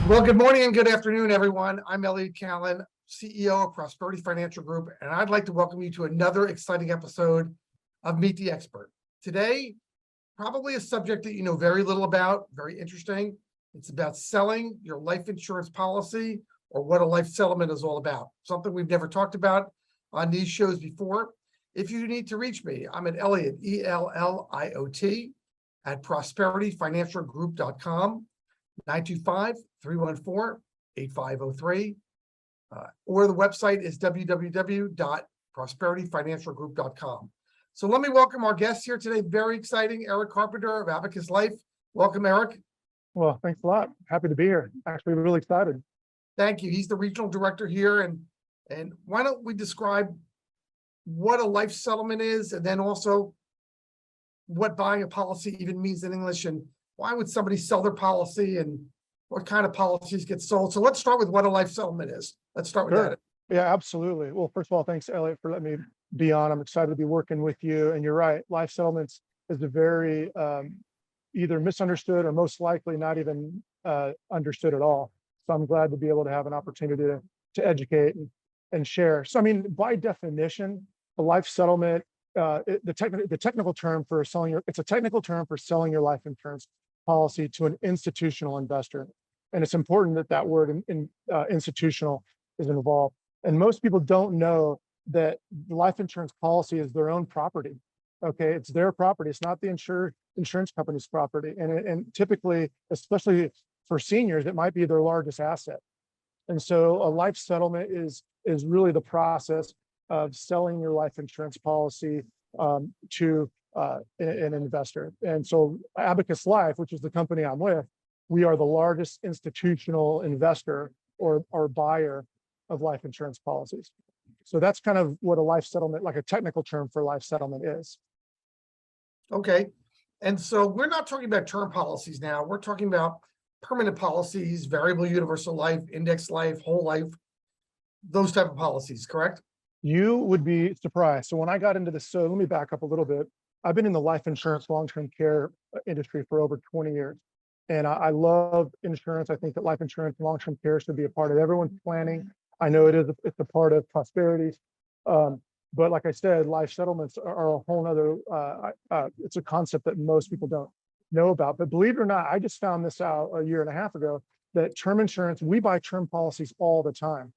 Well, good morning and good afternoon, everyone. I'm Elliot Kallen, CEO of Prosperity Financial Group, and I'd like to welcome you to another exciting episode of Meet the Expert. Today, probably a subject that you know very little about, very interesting. It's about selling your life insurance policy, or what a life settlement is all about. Something we've never talked about on these shows before. If you need to reach me, I'm at Elliot, E-L-L-I-O-T, at prosperityfinancialgroup.com. 925-314-8503, or the website is www.prosperityfinancialgroup.com. So let me welcome our guest here today. Very exciting, Eric Carpenter of Abacus Life. Welcome, Eric. Well, thanks a lot. Happy to be here. Actually, really excited. Thank you. He's the regional director here. And why don't we describe what a life settlement is, and then also what buying a policy even means in English, and why would somebody sell their policy, and what kind of policies get sold? So let's start with what a life settlement is. Let's start with that. Yeah, absolutely. Well, first of all, thanks, Elliot, for letting me be on. I'm excited to be working with you. And you're right, life settlements is a very either misunderstood or most likely not even understood at all. So I'm glad to be able to have an opportunity to educate and share. So, I mean, by definition, a life settlement, the technical term for selling it's a technical term for selling your life insurance policy to an institutional investor. And it's important that that word institutional is involved. And most people don't know that the life insurance policy is their own property. Okay, it's their property. It's not the insurance company's property. And typically, especially for seniors, it might be their largest asset. And so a life settlement is really the process of selling your life insurance policy to an investor. And so Abacus Life, which is the company I'm with, we are the largest institutional investor or buyer of life insurance policies. So that's kind of what a life settlement, like a technical term for life settlement, is. Okay. And so we're not talking about term policies now. We're talking about permanent policies, variable universal life, index life, whole life, those type of policies, correct? You would be surprised. So when I got into this, so let me back up a little bit. I've been in the life insurance long-term care industry for over 20 years. And I love insurance. I think that life insurance and long-term care should be a part of everyone's planning. I know it's a part of Prosperity's. But like I said, life settlements are a whole nother, it's a concept that most people don't know about. But believe it or not, I just found this out a year and a half ago, that term insurance, we buy term policies all the time.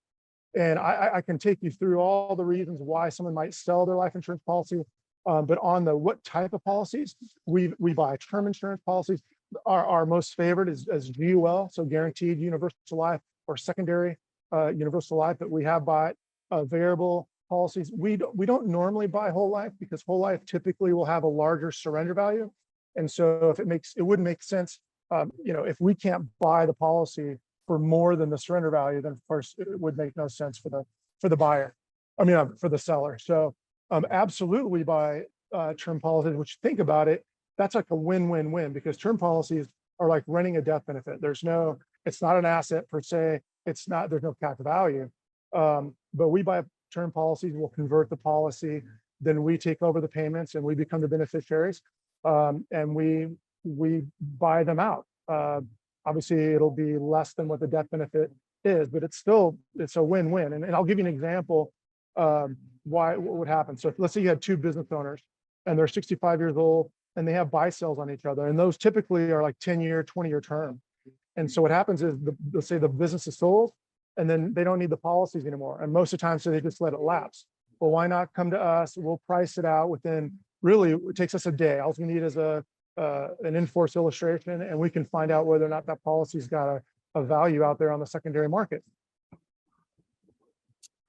And I can take you through all the reasons why someone might sell their life insurance policy. But on the what type of policies, we buy term insurance policies. Our most favorite is GUL, so guaranteed universal life, or secondary universal life. But we have bought variable policies. We don't normally buy whole life, because whole life typically will have a larger surrender value. And so if it wouldn't make sense, if we can't buy the policy for more than the surrender value, then of course it would make no sense for the buyer. I mean, for the seller. So absolutely buy term policies, which, think about it, that's like a win-win-win, because term policies are like renting a death benefit. It's not an asset per se. There's no cash value. But we buy term policies, we'll convert the policy, then we take over the payments and we become the beneficiaries. And we buy them out. Obviously, it'll be less than what the death benefit is, but it's a win-win. And I'll give you an example what would happen. So let's say you had two business owners and they're 65 years old and they have buy-sells on each other. And those typically are like 10-year, 20-year term. And so what happens is, let's say the business is sold and then they don't need the policies anymore. And most of the time, so they just let it lapse. Well, why not come to us? We'll price it out within, really, it takes us a day. All we need is an in-force illustration, and we can find out whether or not that policy's got a value out there on the secondary market.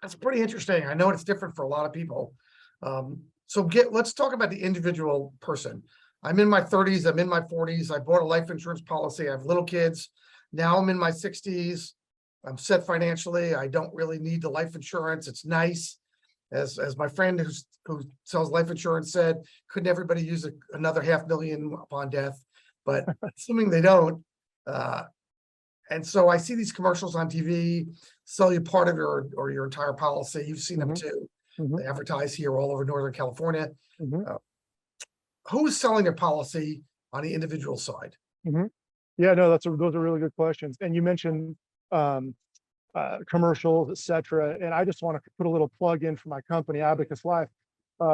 That's pretty interesting. I know it's different for a lot of people. Let's talk about the individual person. I'm in my 30s, I'm in my 40s. I bought a life insurance policy. I have little kids. Now I'm in my 60s. I'm set financially. I don't really need the life insurance. It's nice. As my friend who sells life insurance said, couldn't everybody use another $500,000 upon death? But assuming they don't, and so I see these commercials on TV, sell you part of your entire policy. You've seen them too. They advertise here all over Northern California. Who's selling their policy on the individual side? Yeah, no, those are really good questions. And you mentioned commercials, et cetera. And I just want to put a little plug in for my company, Abacus Life.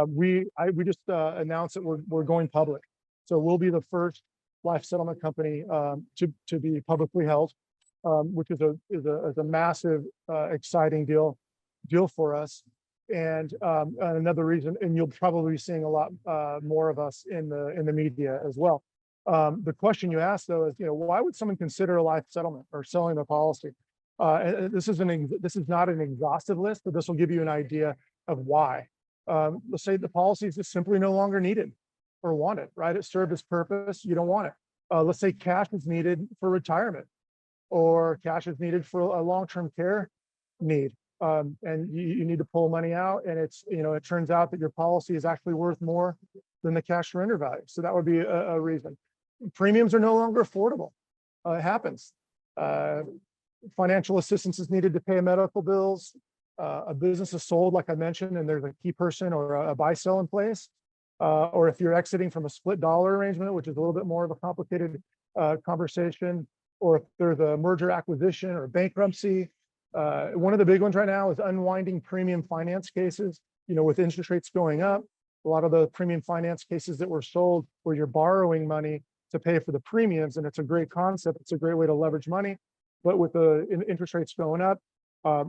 We just announced that we're going public. So we'll be the first life settlement company to be publicly held, which is a massive, exciting deal for us. And another reason, and you'll probably be seeing a lot more of us in the media as well. The question you asked though is, why would someone consider a life settlement or selling the policy? And this is not an exhaustive list, but this will give you an idea of why. Let's say the policy is just simply no longer needed or wanted, right? It served its purpose, you don't want it. Let's say cash is needed for retirement, or cash is needed for a long-term care need. And you need to pull money out, and it turns out that your policy is actually worth more than the cash surrender value. So that would be a reason. Premiums are no longer affordable. It happens. Financial assistance is needed to pay medical bills. A business is sold, like I mentioned, and there's a key person or a buy-sell in place. Or if you're exiting from a split dollar arrangement, which is a little bit more of a complicated conversation, or if there's a merger acquisition or bankruptcy. One of the big ones right now is unwinding premium finance cases. With interest rates going up, a lot of the premium finance cases that were sold where you're borrowing money to pay for the premiums, and it's a great concept. It's a great way to leverage money. But with the interest rates going up,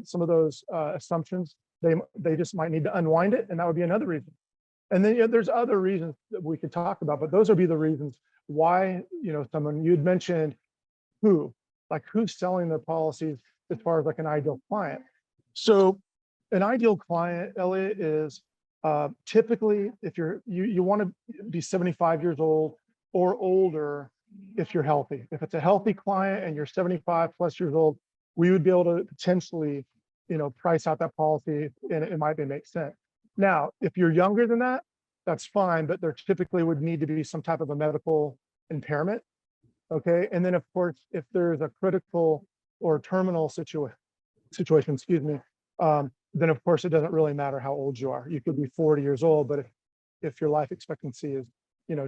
some of those assumptions, they just might need to unwind it, and that would be another reason. And then there's other reasons that we could talk about, but those would be the reasons why, someone you'd mentioned who's selling their policies as far as like an ideal client. So an ideal client, Elliot, is typically if you want to be 75 years old or older if you're healthy. If it's a healthy client and you're 75 plus years old, we would be able to potentially, price out that policy, and it might make sense. Now, if you're younger than that, that's fine, but there typically would need to be some type of a medical impairment. Okay. And then of course, if there's a critical or terminal situation, then of course it doesn't really matter how old you are. You could be 40 years old, but if your life expectancy is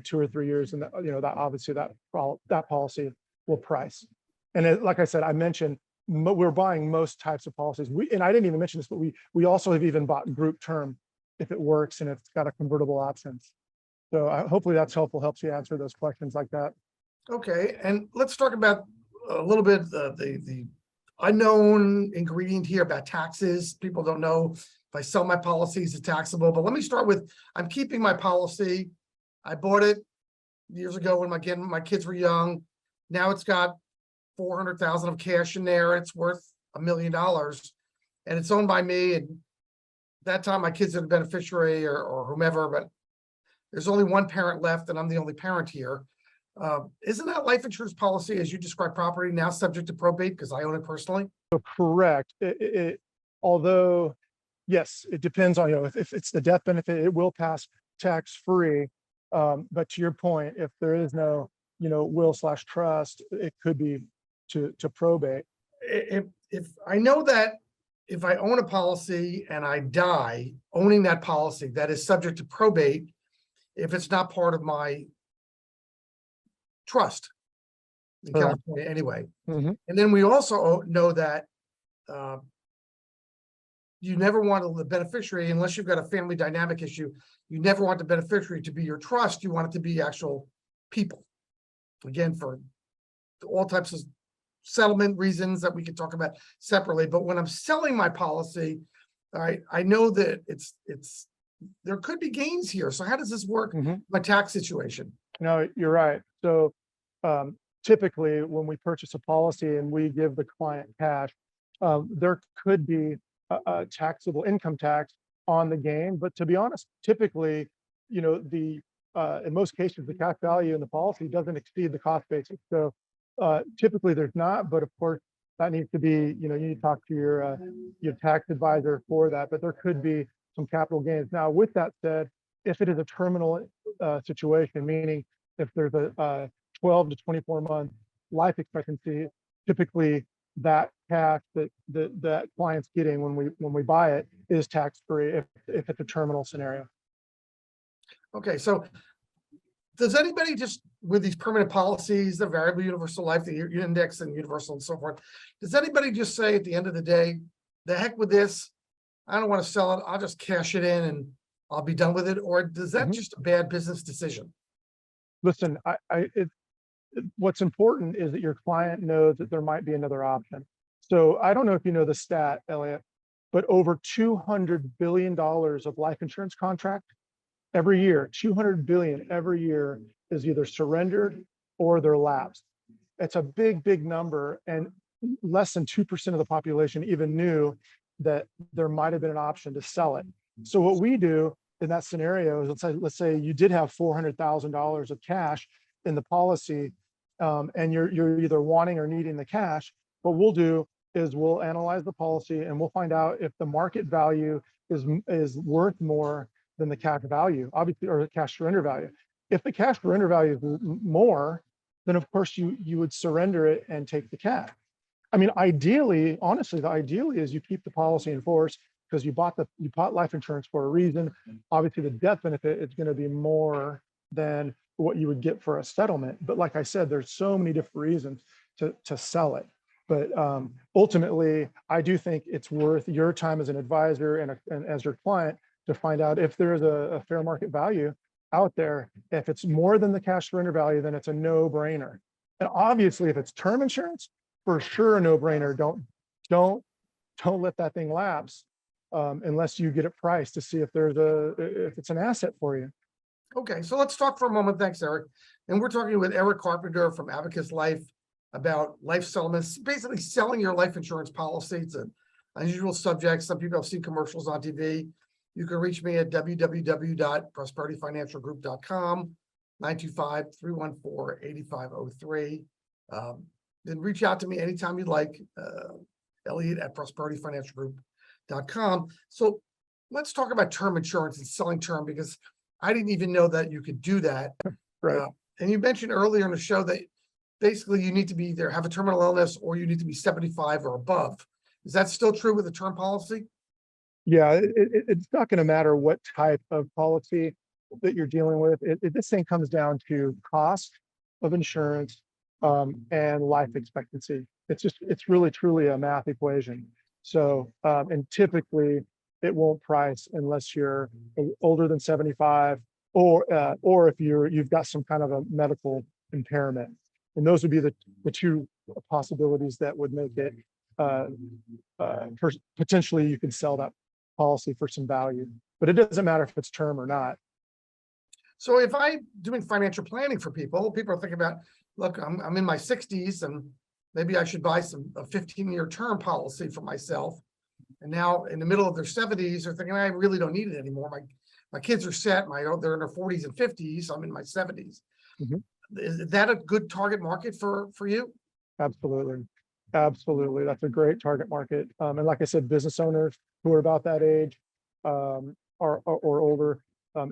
2 or 3 years, and that obviously that policy will price. And like I said, I mentioned we're buying most types of policies. And I didn't even mention this, but we also have even bought group term if it works and it's got a convertible options. So hopefully that's helpful, helps you answer those questions like that. Okay, and let's talk about a little bit the unknown ingredient here about taxes. People don't know if I sell my policies, it's taxable. But let me start with, I'm keeping my policy. I bought it years ago when my kids were young. Now it's got 400,000 of cash in there. It's worth $1 million, and it's owned by me. And that time my kids are the beneficiary or whomever, but there's only one parent left, and I'm the only parent here. Isn't that life insurance policy, as you described property, now subject to probate because I own it personally? So correct. Although, yes, it depends on, if it's the death benefit, it will pass tax-free. But to your point, if there is no, will/trust, it could be to probate. If I know that if I own a policy and I die owning that policy, that is subject to probate if it's not part of my trust in California anyway. Mm-hmm. And then we also know that you never want the beneficiary, unless you've got a family dynamic issue, you never want the beneficiary to be your trust. You want it to be actual people. Again, for all types of settlement reasons that we could talk about separately. But when I'm selling my policy, I know that there could be gains here. So how does this work? Mm-hmm. My tax situation? No, you're right. So typically when we purchase a policy and we give the client cash, there could be a taxable income tax on the gain. But to be honest, typically, in most cases, the cash value in the policy doesn't exceed the cost basis. So typically there's not, but of course that needs to be, you need to talk to your tax advisor for that, but there could be some capital gains. Now, with that said, if it is a terminal situation, meaning if there's a 12 to 24 month life expectancy, typically that cash that client's getting when we buy it is tax free if it's a terminal scenario. Okay, so does anybody just, with these permanent policies, the variable universal life, the index and universal and so forth, does anybody just say at the end of the day, the heck with this, I don't want to sell it, I'll just cash it in and I'll be done with it? Or does that just a bad business decision? Listen, what's important is that your client knows that there might be another option. So I don't know if you know the stat, Elliot, but over $200 billion of life insurance contract every year, 200 billion every year is either surrendered or they're lapsed. It's a big, big number, and less than 2% of the population even knew that there might have been an option to sell it. So what we do in that scenario is, let's say you did have $400,000 of cash in the policy, and you're either wanting or needing the cash. What we'll do is we'll analyze the policy and we'll find out if the market value is worth more than the cash value, obviously, or the cash surrender value. If the cash surrender value is more, then of course you would surrender it and take the cash. I mean, ideally, honestly, the ideally is you keep the policy in force because you bought life insurance for a reason. Obviously, the death benefit is going to be more than what you would get for a settlement. But like I said, there's so many different reasons to sell it. But ultimately, I do think it's worth your time as an advisor and as your client to find out if there's a fair market value out there. If it's more than the cash surrender value, then it's a no-brainer. And obviously, if it's term insurance, for sure a no-brainer. Don't let that thing lapse unless you get it priced to see if if it's an asset for you. Okay, so let's talk for a moment. Thanks, Eric. And we're talking with Eric Carpenter from Abacus Life about life settlements, basically selling your life insurance policy. It's an unusual subject. Some people have seen commercials on TV. You can reach me at www.prosperityfinancialgroup.com, 925-314-8503. Then reach out to me anytime you'd like, Elliot at prosperityfinancialgroup.com. So let's talk about term insurance and selling term, because I didn't even know that you could do that. Right. And you mentioned earlier in the show that basically you need to be either have a terminal illness or you need to be 75 or above. Is that still true with the term policy? Yeah, it's not going to matter what type of policy that you're dealing with. This thing comes down to cost of insurance and life expectancy. It's really truly a math equation. So, and typically it won't price unless you're older than 75 or if you've got some kind of a medical impairment. And those would be the two possibilities that would make it potentially you could sell that policy for some value, but it doesn't matter if it's term or not. So if I'm doing financial planning for people are thinking about, look, I'm in my 60s and maybe I should buy a 15-year term policy for myself. And now in the middle of their 70s, they're thinking, I really don't need it anymore. My kids are set, they're in their 40s and 50s. I'm in my 70s. Mm-hmm. Is that a good target market for you? Absolutely. Absolutely. That's a great target market. And like I said, business owners who are about that age or older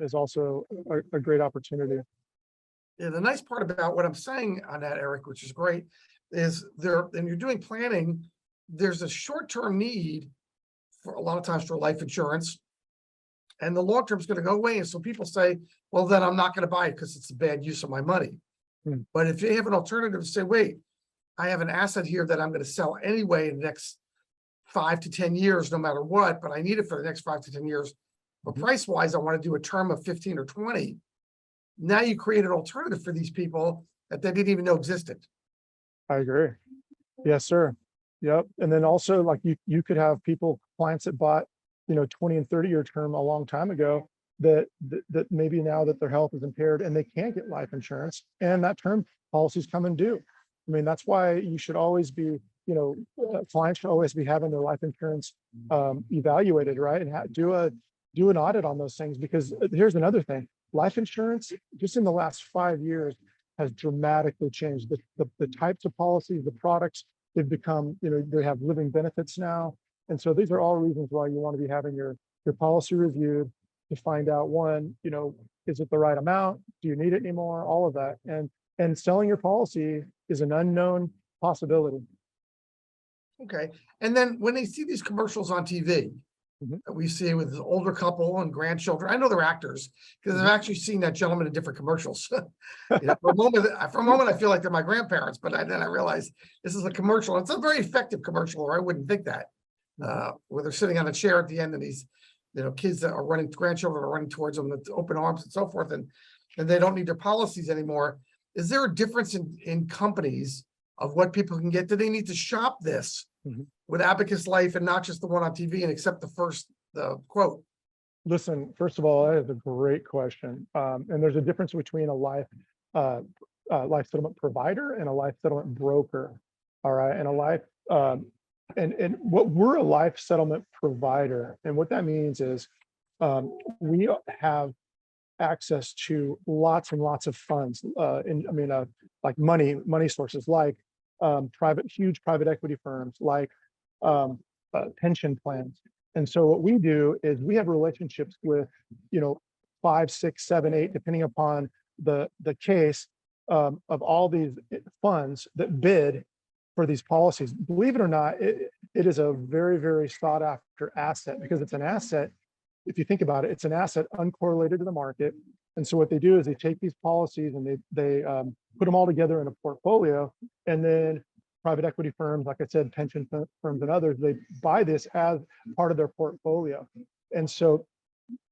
is also a great opportunity. Yeah, the nice part about what I'm saying on that, Eric, which is great, is and you're doing planning, there's a short-term need for a lot of times for life insurance, and the long-term is going to go away. And so people say, well, then I'm not going to buy it because it's a bad use of my money. But if you have an alternative to say, wait, I have an asset here that I'm going to sell anyway in the next 5 to 10 years, no matter what, but I need it for the next 5 to 10 years. But price-wise, I want to do a term of 15 or 20. Now you create an alternative for these people that they didn't even know existed. I agree. Yes, sir. Yep. And then also, like you could have clients that bought, 20 and 30-year term a long time ago that maybe now that their health is impaired and they can't get life insurance and that term policies come and due. I mean, that's why you should always be, clients should always be having their life insurance evaluated, right? And do an audit on those things, because here's another thing. Life insurance, just in the last 5 years, has dramatically changed. The types of policies, the products, they've become, they have living benefits now. And so these are all reasons why you want to be having your policy reviewed to find out, one, is it the right amount? Do you need it anymore? All of that. And selling your policy is an unknown possibility. Okay. And then when they see these commercials on TV, Mhm. that we see with this older couple and grandchildren. I know they're actors because I've actually seen that gentleman in different commercials. For a moment, I feel like they're my grandparents, but then I realized this is a commercial. It's a very effective commercial, or I wouldn't think that. Where they're sitting on a chair at the end, and these, kids that are running, grandchildren are running towards them with open arms and so forth, and they don't need their policies anymore. Is there a difference in companies of what people can get? Do they need to shop this with Abacus Life and not just the one on TV and accept the quote? Listen, first of all, that is a great question. And there's a difference between a life settlement provider and a life settlement broker. All right. And a life, and what we're a life settlement provider. And what that means is we have access to lots and lots of funds, like money sources, like huge private equity firms, like pension plans. And so what we do is we have relationships with, 5, 6, 7, 8, depending upon the case, of all these funds that bid for these policies. Believe it or not, it is a very, very sought after asset, because it's an asset. If you think about it, it's an asset uncorrelated to the market. And so what they do is they take these policies and they put them all together in a portfolio, and then private equity firms, like I said, pension firms and others, they buy this as part of their portfolio. And so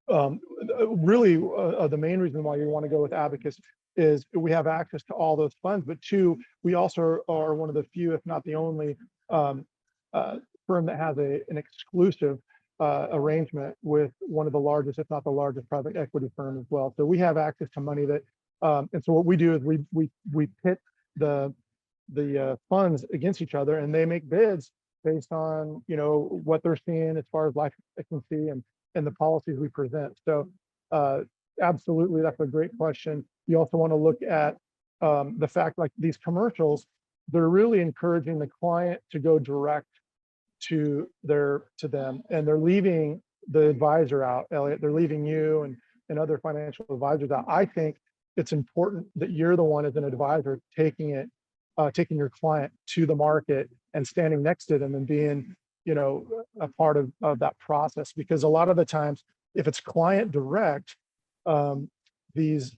really the main reason why you want to go with Abacus is we have access to all those funds, but two, we also are one of the few, if not the only firm that has an exclusive arrangement with one of the largest, if not the largest, private equity firm as well. So we have access to money that, and so what we do is we pit the funds against each other, and they make bids based on what they're seeing as far as life expectancy and the policies we present. So absolutely, that's a great question. You also want to look at the fact, like these commercials, they're really encouraging the client to go direct to them, and they're leaving the advisor out, Elliot. They're leaving you and other financial advisors out. I think it's important that you're the one as an advisor taking your client to the market and standing next to them and being, a part of that process. Because a lot of the times, if it's client direct, these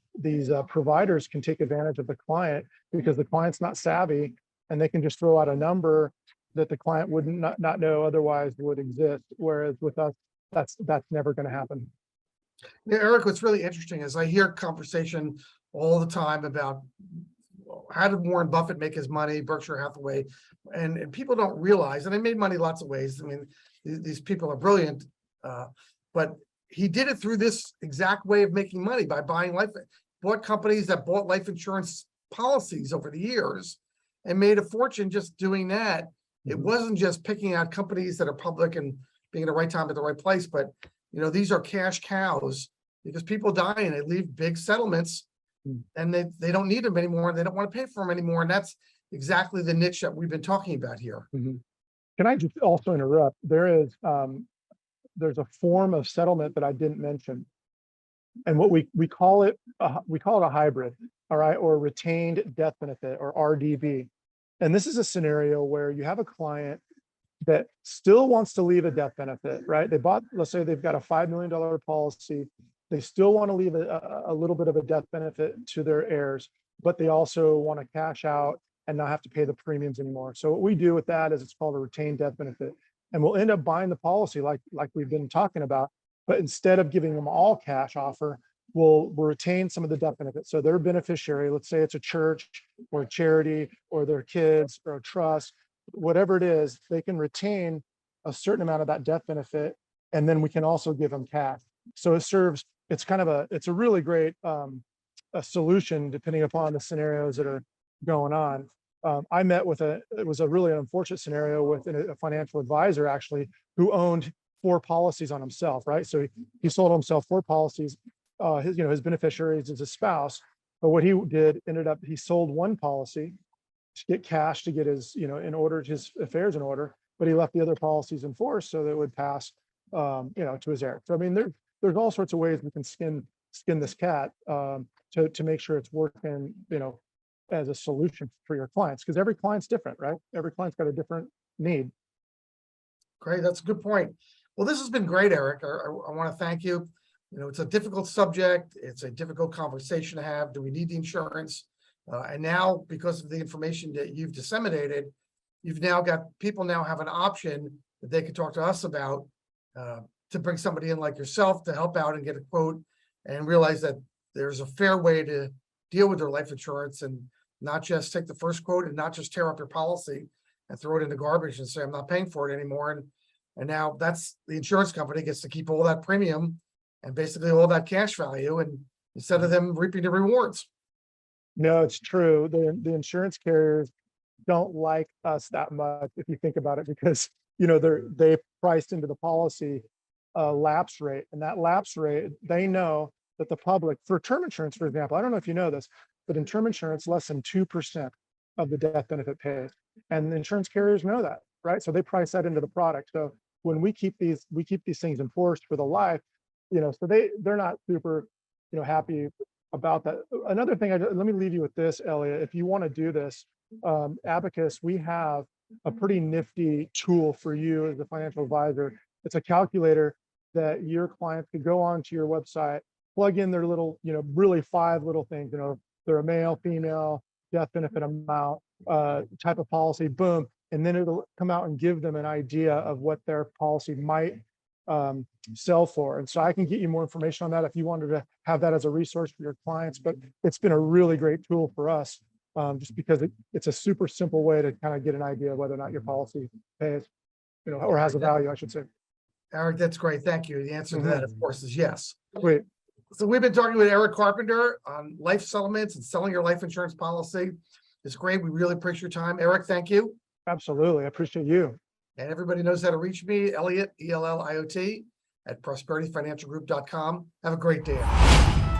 providers can take advantage of the client because the client's not savvy, and they can just throw out a number that the client would not know otherwise would exist. Whereas with us, that's never going to happen. Yeah, Eric, what's really interesting is I hear conversation all the time about how did Warren Buffett make his money, Berkshire Hathaway, and people don't realize, and they made money lots of ways. I mean, these people are brilliant, but he did it through this exact way of making money by bought companies that bought life insurance policies over the years and made a fortune just doing that. It wasn't just picking out companies that are public and being at the right time at the right place, but these are cash cows because people die and they leave big settlements and they don't need them anymore. They don't want to pay for them anymore. And that's exactly the niche that we've been talking about here. Can I just also interrupt? There's a form of settlement that I didn't mention. And what we call it a hybrid, all right, or retained death benefit, or RDB. And this is a scenario where you have a client that still wants to leave a death benefit, right? Let's say they've got a $5 million policy. They still want to leave a little bit of a death benefit to their heirs, but they also want to cash out and not have to pay the premiums anymore. So what we do with that is it's called a retained death benefit. And we'll end up buying the policy like we've been talking about, but instead of giving them all cash offer, we'll retain some of the death benefits. So their beneficiary, let's say it's a church or a charity or their kids or a trust, whatever it is, they can retain a certain amount of that death benefit, and then we can also give them cash. So it's a really great a solution depending upon the scenarios that are going on. I met with it was a really unfortunate scenario with a financial advisor actually who owned 4 policies on himself, right? So he sold himself 4 policies. His beneficiaries is his spouse, but what he did he sold one policy to get cash to get his, his affairs in order, but he left the other policies in force so that it would pass, to his heir. So I mean, there's all sorts of ways we can skin this cat to make sure it's working, as a solution for your clients, because every client's different, right? Every client's got a different need. Great, that's a good point. Well, this has been great, Eric. I want to thank you. You know, it's a difficult subject. It's a difficult conversation to have. Do we need the insurance? And now, because of the information that you've disseminated, you've now got people now have an option that they can talk to us about to bring somebody in like yourself to help out and get a quote and realize that there's a fair way to deal with their life insurance and not just take the first quote and not just tear up your policy and throw it in the garbage and say, I'm not paying for it anymore. And now that's the insurance company gets to keep all that premium and basically all that cash value, and instead of them reaping the rewards. No, it's true. The insurance carriers don't like us that much if you think about it, because they priced into the policy lapse rate, and that lapse rate, they know that the public, for term insurance, for example, I don't know if you know this, but in term insurance, less than 2% of the death benefit pays, and the insurance carriers know that, right? So they price that into the product. So when we keep these things enforced for the life, so they're not super happy about that. Another thing, let me leave you with this, Elliot. If you want to do this, Abacus, we have a pretty nifty tool for you as a financial advisor. It's a calculator that your clients could go onto your website, plug in their little, really 5 little things, they're a male, female, death benefit amount, type of policy, boom. And then it'll come out and give them an idea of what their policy might sell for. And so I can get you more information on that if you wanted to have that as a resource for your clients. But it's been a really great tool for us, just because it's a super simple way to kind of get an idea of whether or not your policy pays, or has a value, I should say. Eric, that's great. Thank you. The answer to that, of course, is yes. Great. So we've been talking with Eric Carpenter on life settlements and selling your life insurance policy. It's great. We really appreciate your time. Eric, thank you. Absolutely. I appreciate you. And everybody knows how to reach me, Elliot, ELLIOT, at prosperityfinancialgroup.com. Have a great day.